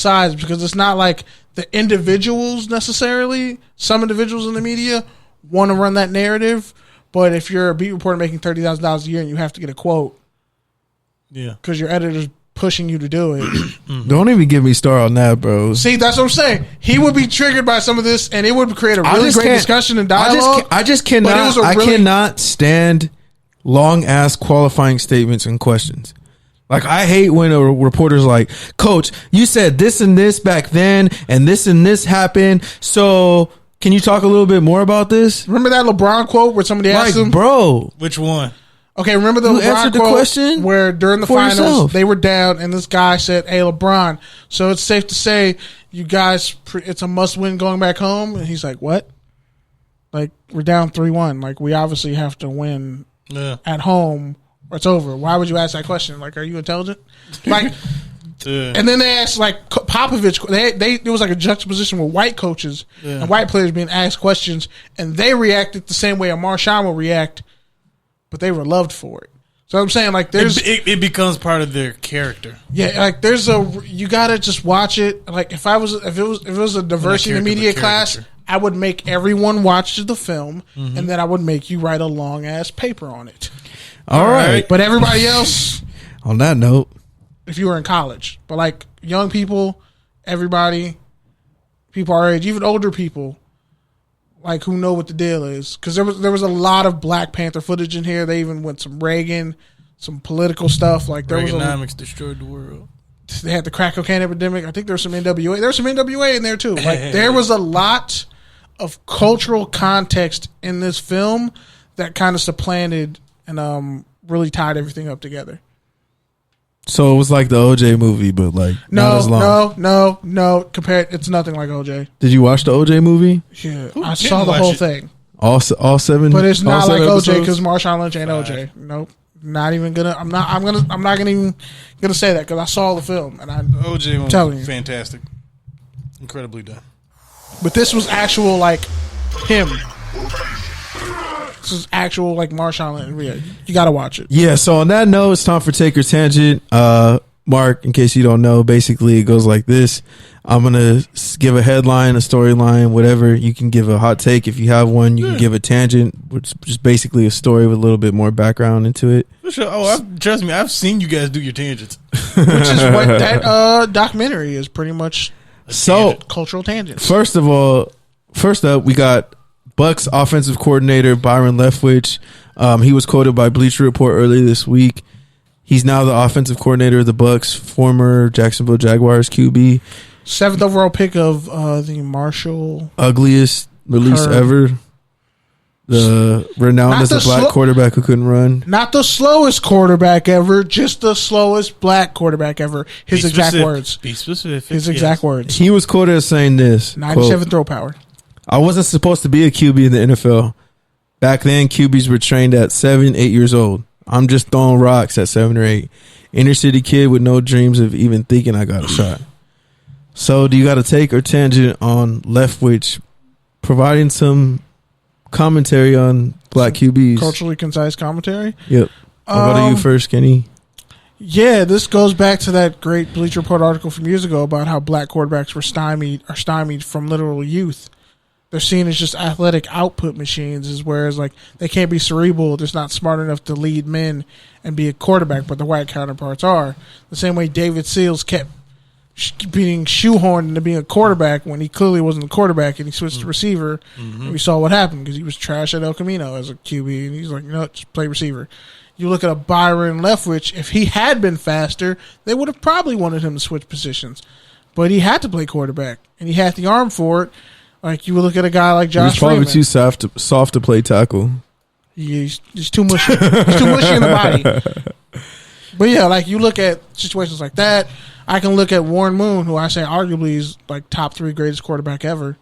sides because it's not like the individuals necessarily. Some individuals in the media want to run that narrative, but if you're a beat reporter making $30,000 a year and you have to get a quote, because your editor's pushing you to do it. Don't even get me started on that, bro. See, that's what I'm saying. He would be triggered by some of this, and it would create a really great discussion and dialogue. I just cannot. I cannot stand long ass qualifying statements and questions. Like, I hate when a reporter's like, "Coach, you said this and this back then, and this happened. So, can you talk a little bit more about this?" Remember that LeBron quote where somebody asked him, "Bro, which one?" Okay, remember the LeBron quote question where during the finals they were down, and this guy said, "Hey, LeBron, so it's safe to say you guys, it's a must-win going back home." And he's like, "What? Like, we're down 3-1. Like, we obviously have to win at home." It's over. Why would you ask that question? Like, are you intelligent? Like, and then they asked like Popovich. There was like a juxtaposition with white coaches and white players being asked questions, and they reacted the same way a Marshawn will react, but they were loved for it. So I'm saying, like, there's it becomes part of their character. Yeah, like you gotta just watch it. Like, if it was a diversity in the media class, I would make everyone watch the film, and then I would make you write a long ass paper on it. All right. But everybody else, on that note, if you were in college, but like young people, everybody, people our age, even older people, like, who know what the deal is, because there was a lot of Black Panther footage in here. They even went some Reagan, some political stuff. Like, there Reaganomics destroyed the world. They had the crack cocaine epidemic. I think there was some NWA. There was some NWA in there too. Like, there was a lot of cultural context in this film that kind of supplanted and really tied everything up together. So it was like the OJ movie, but like not as long. No. Compared, it's nothing like OJ. Did you watch the OJ movie? Yeah, I saw the whole thing. All seven, but it's not like OJ because Marshawn Lynch ain't Right. OJ. Nope, not even gonna. I'm not gonna say that because I saw the film and OJ was telling you, fantastic, incredibly done. But this was actual like him. This is actual like Marshawn Lynch. You got to watch it. Yeah. So on that note, it's time for Take or Tangent. Mark, in case you don't know, basically it goes like this. I'm gonna give a headline, a storyline, whatever. You can give a hot take if you have one. You can give a tangent, which is just basically a story with a little bit more background into it. Sure. Oh, trust me, I've seen you guys do your tangents, which is what that documentary is pretty much. Cultural tangents. First up, we got Bucs offensive coordinator Byron Leftwich. He was quoted by Bleacher Report earlier this week. He's now the offensive coordinator of the Bucs, former Jacksonville Jaguars QB. 7th overall pick of the Marshall. Ugliest release Hurd. ever. The renowned as a black quarterback who couldn't run. Not the slowest quarterback ever, just the slowest black quarterback ever. His exact words. Be specific. His exact words. He was quoted as saying this. 97 throw power. I wasn't supposed to be a QB in the NFL. Back then, QBs were trained at 7, 8 years old. I'm just throwing rocks at 7 or 8. Inner city kid with no dreams of even thinking I got a shot. So, do you got a take or tangent on Leftwich providing some commentary on black QBs? Culturally concise commentary? Yep. I'll go to you first, Kenny. Yeah, this goes back to that great Bleacher Report article from years ago about how black quarterbacks were stymied from literal youth. They're seen as just athletic output machines, whereas like they can't be cerebral. They're not smart enough to lead men and be a quarterback, but the white counterparts are. The same way David Seals kept being shoehorned into being a quarterback when he clearly wasn't a quarterback, and he switched to receiver. And we saw what happened because he was trash at El Camino as a QB, and he's like, no, just play receiver. You look at a Byron Leftwich, if he had been faster, they would have probably wanted him to switch positions. But he had to play quarterback, and he had the arm for it. Like, you would look at a guy like Josh Freeman. He's probably too soft to play tackle. He's too mushy. He's too mushy in the body. But yeah, like, you look at situations like that. I can look at Warren Moon, who I say arguably is like top 3 greatest quarterback ever.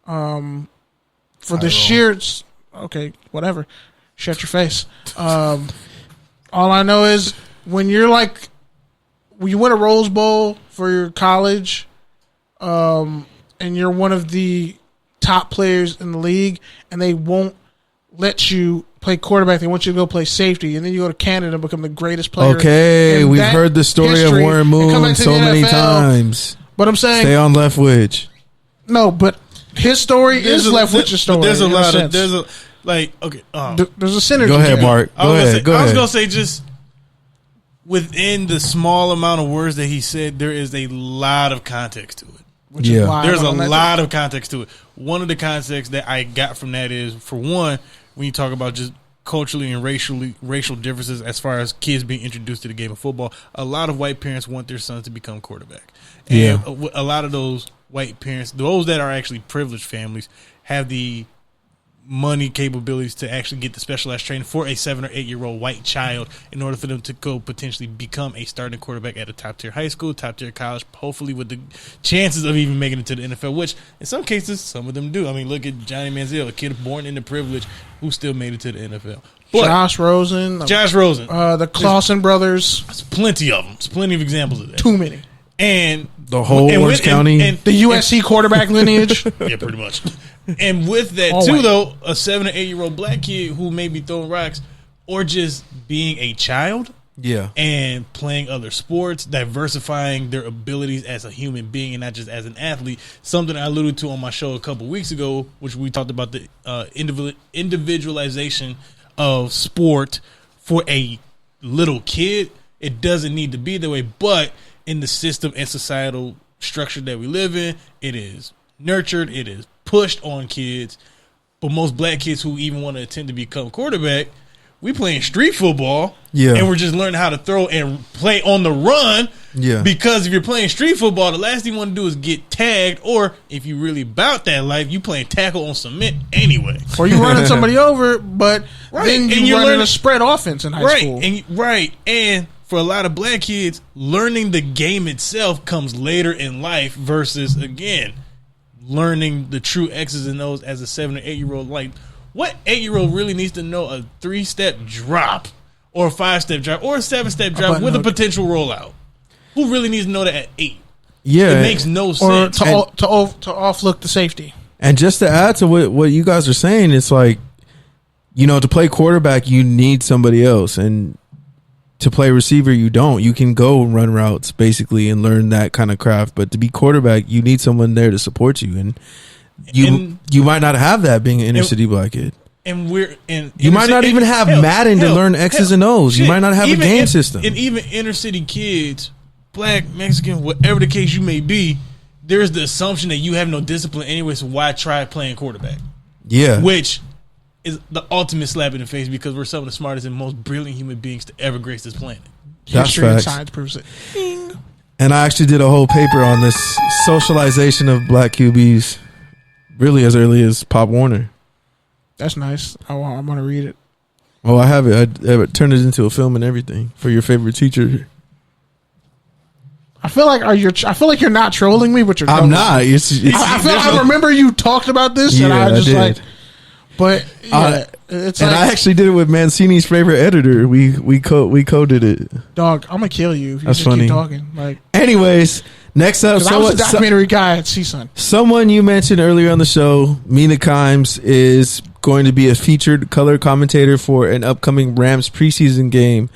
For the sheer, okay, whatever. Shut your face. All I know is when you win a Rose Bowl for your college, and you're one of the top players in the league, and they won't let you play quarterback. They want you to go play safety, and then you go to Canada and become the greatest player. Okay, we've heard the story of Warren Moon so many times. But I'm saying Stay on left wedge. no. But his story is Leftwich's story. There's a in lot sense. of there's a like okay. There's a synergy. Go ahead, there. Mark. Go ahead. I was gonna say just within the small amount of words that he said, there is a lot of context to it. Which is why There's I a went on that lot of context to it. One of the contexts that I got from that is, for one, when you talk about just culturally and racial differences as far as kids being introduced to the game of football, a lot of white parents want their sons to become quarterback. And a lot of those white parents, those that are actually privileged families, have the money capabilities to actually get the specialized training for a 7 or 8 year old white child in order for them to go potentially become a starting quarterback at a top tier high school, top tier college, hopefully with the chances of even making it to the NFL, which in some cases some of them do. I mean, look at Johnny Manziel, a kid born into privilege who still made it to the NFL. But Josh Rosen, the Clausen brothers. There's plenty of them. There's plenty of examples of that. Too many. And the whole Orange County, and the USC quarterback lineage. Yeah, pretty much. And with that All too, white. though, a 7 or 8 year old black kid who may be throwing rocks or just being a child, and playing other sports, diversifying their abilities as a human being and not just as an athlete. Something I alluded to on my show a couple weeks ago, which we talked about the individualization of sport for a little kid. It doesn't need to be that way, but in the system and societal structure that we live in, it is nurtured, it is pushed on kids. But most black kids who even want to attempt to become quarterback, we playing street football, and we're just learning how to throw and play on the run. Because if you're playing street football, the last thing you want to do is get tagged, or if you really about that life, you playing tackle on cement anyway, or you running somebody over, but then you're running a spread offense in high school, and for a lot of black kids, learning the game itself comes later in life versus, again, learning the true X's and O's as a 7 or 8 year old. Like, what 8-year-old really needs to know a 3-step drop or a 5-step drop or a 7-step drop with a potential rollout? Who really needs to know that at 8? It makes no sense. Or to offlook the safety. And just to add to what you guys are saying, it's like, you know, to play quarterback, you need somebody else. And to play receiver, you don't. You can go and run routes, basically, and learn that kind of craft. But to be quarterback, you need someone there to support you. And you might not have that being an inner city black kid. And you might not even have Madden to learn X's and O's. You might not have a game system. And even inner city kids, black, Mexican, whatever the case you may be, there's the assumption that you have no discipline anyway, so why try playing quarterback? Yeah. Which is the ultimate slap in the face, because we're some of the smartest and most brilliant human beings to ever grace this planet. That's History and facts. science proves it. Ding. And I actually did a whole paper on this socialization of black QBs really as early as Pop Warner. That's nice. I want to read it. Oh, I have it. I turned it into a film and everything for your favorite teacher. I feel like you're not trolling me, but you're trolling I'm not. me. I remember you talked about this, and I just like. But it's and like, I actually did it with Mancini's favorite editor. We coded it. Dog, I'm gonna kill you if you That's just funny. keep talking. Like, anyways, next up, I was a documentary guy at CSUN. Someone you mentioned earlier on the show, Mina Kimes, is going to be a featured color commentator for an upcoming Rams preseason game.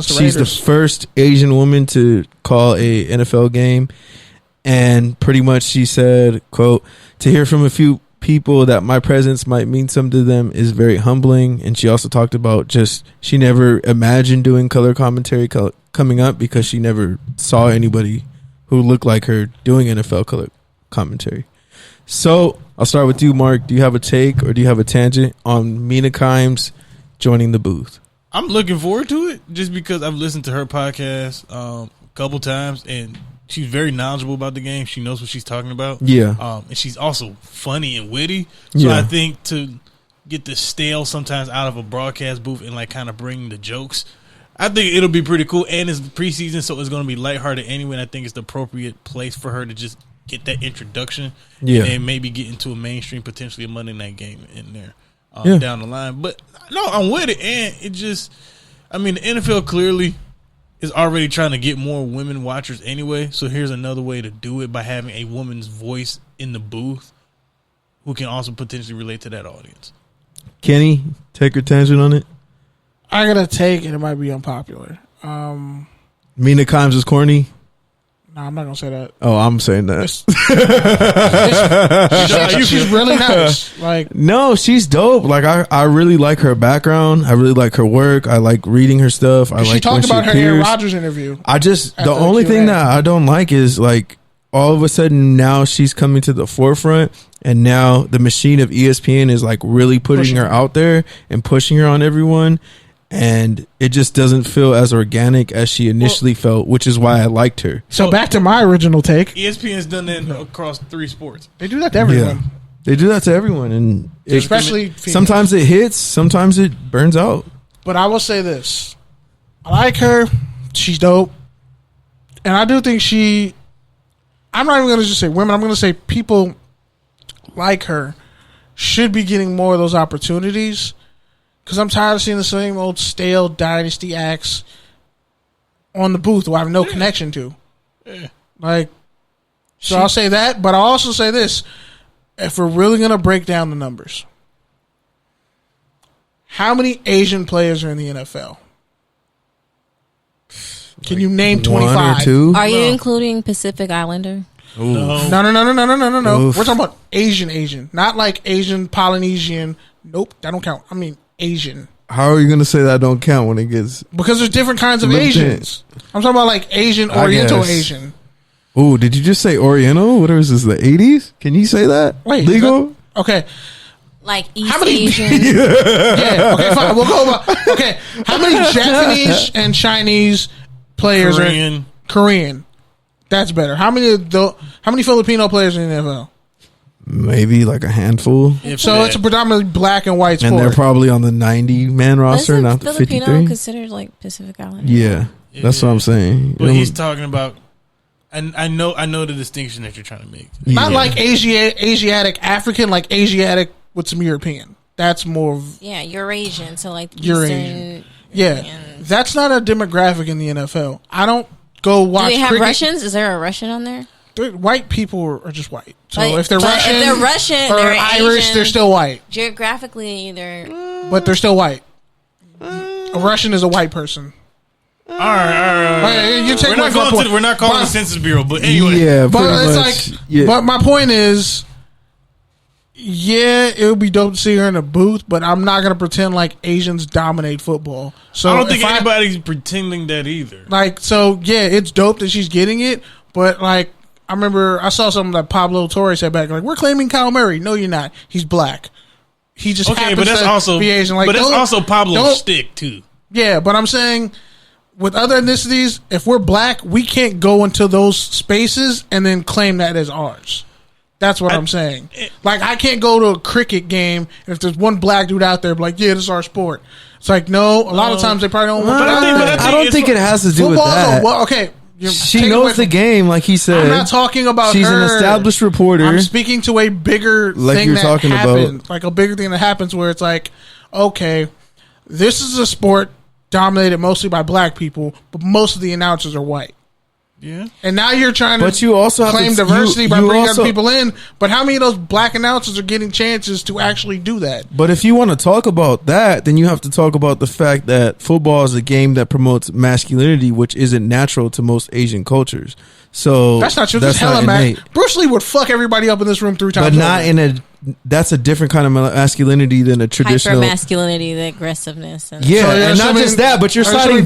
She's the first Asian woman to call a NFL game, and pretty much she said, quote, "To hear from a few people that my presence might mean something to them is very humbling." And she also talked about just she never imagined doing color commentary coming up because she never saw anybody who looked like her doing NFL color commentary. So I'll start with you, Mark. Do you have a take or do you have a tangent on Mina Kimes joining the booth? I'm looking forward to it just because I've listened to her podcast a couple times, and she's very knowledgeable about the game. She knows what she's talking about. Yeah. And she's also funny and witty. So I think to get the stale sometimes out of a broadcast booth and like kind of bring the jokes, I think it'll be pretty cool. And it's preseason, so it's going to be lighthearted anyway. And I think it's the appropriate place for her to just get that introduction. Yeah. And maybe get into a mainstream, potentially a Monday night game in there down the line. But no, I'm with it. And it just, I mean, the NFL clearly is already trying to get more women watchers anyway. So here's another way to do it by having a woman's voice in the booth who can also potentially relate to that audience. Kenny, take your tangent on it. I gotta take, and it might be unpopular. Mina Kimes is corny. No, I'm not gonna say that. Oh, I'm saying that. She's really nice. Like, no, she's dope. Like I really like her background. I really like her work. I like reading her stuff. I like she talked about her Aaron Rodgers interview. The only thing that I don't like is like all of a sudden now she's coming to the forefront, and now the machine of ESPN is like really pushing her out there and pushing her on everyone. And it just doesn't feel as organic as she initially felt, which is why I liked her. So back to my original take. ESPN's done that across 3 sports. They do that to everyone. Yeah. They do that to everyone, and especially sometimes it hits, sometimes it burns out. But I will say this: I like her. She's dope, and I do think I'm not even going to just say women. I'm going to say people like her should be getting more of those opportunities. Because I'm tired of seeing the same old stale dynasty acts on the booth who I have no connection to. Yeah. Like, so I'll say that, but I'll also say this. If we're really going to break down the numbers, how many Asian players are in the NFL? Can you name 25? 1 or 2? Are you including Pacific Islander? No. We're talking about Asian. Not like Asian, Polynesian. Nope, that don't count. I mean, Asian. How are you going to say that don't count when it gets... Because there's different kinds of Asians. I'm talking about like Asian, Oriental Asian. Oh, did you just say Oriental? What is this, the 80s? Can you say that? Wait. Legal? Okay. Like East Asian? Yeah, okay, fine. We'll go about... Okay, how many Japanese and Chinese players are... Korean. That's better. How many Filipino players are in the NFL? Maybe like a handful. It's a predominantly black and white sport. And they're probably on the 90-man roster, not the 53. Filipino considered like Pacific Islander? Yeah, that's what I'm saying. But he's talking about, and I know the distinction that you're trying to make. Not like Asiatic African, like Asiatic with some European. That's more of... Yeah, Eurasian. So like Eurasian. Yeah, that's not a demographic in the NFL. I don't go watch... Do they have cricket. Russians? Is there a Russian on there? White people are just white. So But- if they're but Russian, if they're Russian, or they're Irish, Asian. they're still white. Geographically, they're... But they're still white. A Russian is a white person. All right. You take We're not calling the Census Bureau, but anyway. Yeah, but it's much. like... Yeah. But my point is... Yeah, it would be dope to see her in a booth, but I'm not going to pretend like Asians dominate football. So I don't think anybody's pretending that either. Like, so, yeah, it's dope that she's getting it, but, like, I remember I saw something that Pablo Torre said back, like, we're claiming Kyle Murray. No, you're not. He's black. He just happens but that's to also be Asian. Like, but that's also Pablo's shtick, too. Yeah, but I'm saying with other ethnicities, if we're black, we can't go into those spaces and then claim that as ours. That's what I'm saying. Like, I can't go to a cricket game and if there's one black dude out there, like, yeah, this is our sport. It's like, no, a lot of times they probably don't want I don't think it has to do with that. Okay. She knows the game, like he said. I'm not talking about She's her. an established reporter. I'm speaking to a bigger Like thing you're that talking happened. about. Like a bigger thing that happens where it's like, okay, this is a sport dominated mostly by black people, but most of the announcers are white. Yeah. And now you're trying to you also claim have to, diversity by you bringing also, other people in. But how many of those black announcers are getting chances to actually do that? But if you want to talk about that, then you have to talk about the fact that football is a game that promotes masculinity, which isn't natural to most Asian cultures. So that's not true. That's hella innate. Bruce Lee would fuck everybody up in this room 3 times. But not in that's a different kind of masculinity than a traditional hyper-masculinity, the aggressiveness. And yeah, so and not just that, but you're citing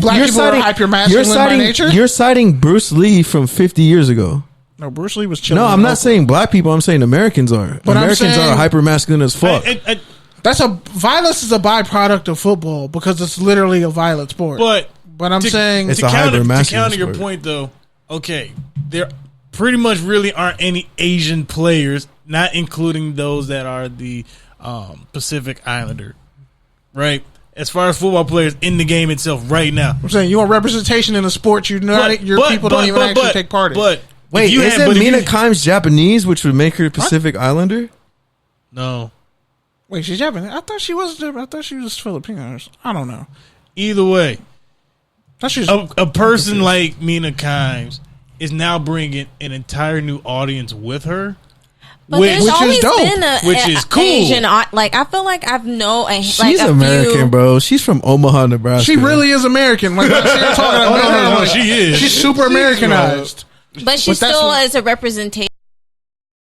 you're citing Bruce Lee from 50 years ago. No, Bruce Lee was chilling. No, I'm not saying black people. I'm saying Americans are. But Americans are hyper masculine as fuck. Violence is a byproduct of football because it's literally a violent sport. But I'm saying it's a hyper masculine to counter your point, though. Okay, there pretty much really aren't any Asian players, not including those that are the Pacific Islander, right? As far as football players in the game itself right now. I'm saying you want representation in a sport your people don't even actually take part in. But wait, isn't Mina Kimes Japanese, which would make her a Pacific Islander? No. Wait, she's Japanese? I thought she was Filipino. I don't know. Either way, a person like Mina Kimes is now bringing an entire new audience with her. But which is dope. Which is cool. Asian, like I feel like I've known. She's American, bro. She's from Omaha, Nebraska. She really is American. Like no, she is. She's super Americanized. But she But that's still what- is a representation